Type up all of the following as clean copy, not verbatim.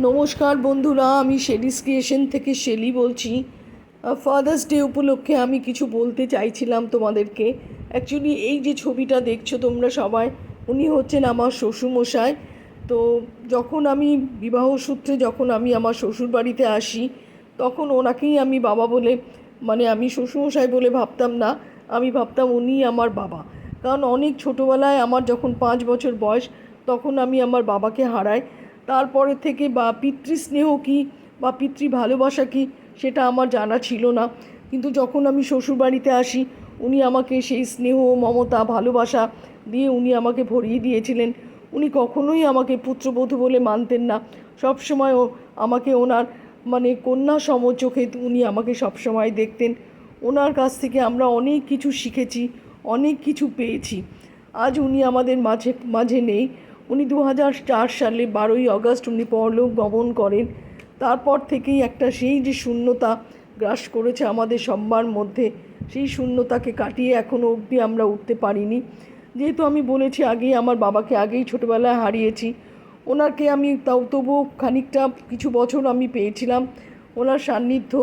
নমস্কার বন্ধুরা, আমি শেলিস ক্রিয়েশন থেকে শেলি বলছি। ফাদার্স ডে উপলক্ষে আমি কিছু বলতে চাইছিলাম তোমাদেরকে। অ্যাকচুয়ালি এই যে ছবিটা দেখছো তোমরা সবাই, উনি হচ্ছেন আমার শ্বশুরমশাই। তো যখন আমি বিবাহ সূত্রে যখন আমি আমার শ্বশুর বাড়িতে আসি, তখন ওনাকেই আমি বাবা বলে, মানে আমি শ্বশুরমশাই বলে ভাবতাম না, আমি ভাবতাম উনি আমার বাবা। কারণ অনেক ছোটোবেলায় আমার যখন 5 বছর বয়স, তখন আমি আমার বাবাকে হারাই। তারপরে থেকে বা পিতৃস্নেহ কী বা পিতৃ ভালোবাসা কী সেটা আমার জানা ছিল না। কিন্তু যখন আমি শ্বশুরবাড়িতে আসি, উনি আমাকে সেই স্নেহ, মমতা, ভালোবাসা দিয়ে উনি আমাকে ভরিয়ে দিয়েছিলেন। উনি কখনোই আমাকে পুত্রবধূ বলে মানতেন না। সবসময় আমাকে ওনার মানে কন্যা সম চোখে উনি আমাকে সবসময় দেখতেন। ওনার কাছ থেকে আমরা অনেক কিছু শিখেছি, অনেক কিছু পেয়েছি। আজ উনি আমাদের মাঝে নেই। উনি 2004 সালে 12ই আগস্ট উনি পরলোক গমন করেন। তারপর থেকেই একটা সেই যে শূন্যতা গ্রাস করেছে আমাদের সবার মধ্যে, সেই শূন্যতাকে কাটিয়ে এখনও অবধি আমরা উঠতে পারিনি। যেহেতু আমি বলেছি আগেই, আমার বাবাকে আগেই ছোটোবেলায় হারিয়েছি। ওনাকে আমি তবুও খানিকটা কিছু বছর আমি পেয়েছিলাম ওনার সান্নিধ্য।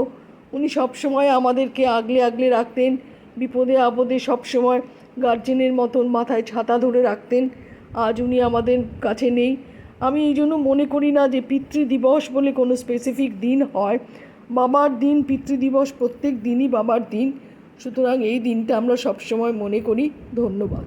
উনি সবসময় আমাদেরকে আগলে আগলে রাখতেন, বিপদে আপদে সবসময় গার্জেনের মতন মাথায় ছাতা ধরে রাখতেন। আজ উনি আমাদের কাছে নেই। আমি এই জন্য মনে করি না যে পিতৃদিবস বলে কোনো স্পেসিফিক দিন হয়। বাবার দিন, পিতৃদিবস প্রত্যেক দিনই বাবার দিন। সুতরাং এই দিনটা আমরা সবসময় মনে করি। ধন্যবাদ।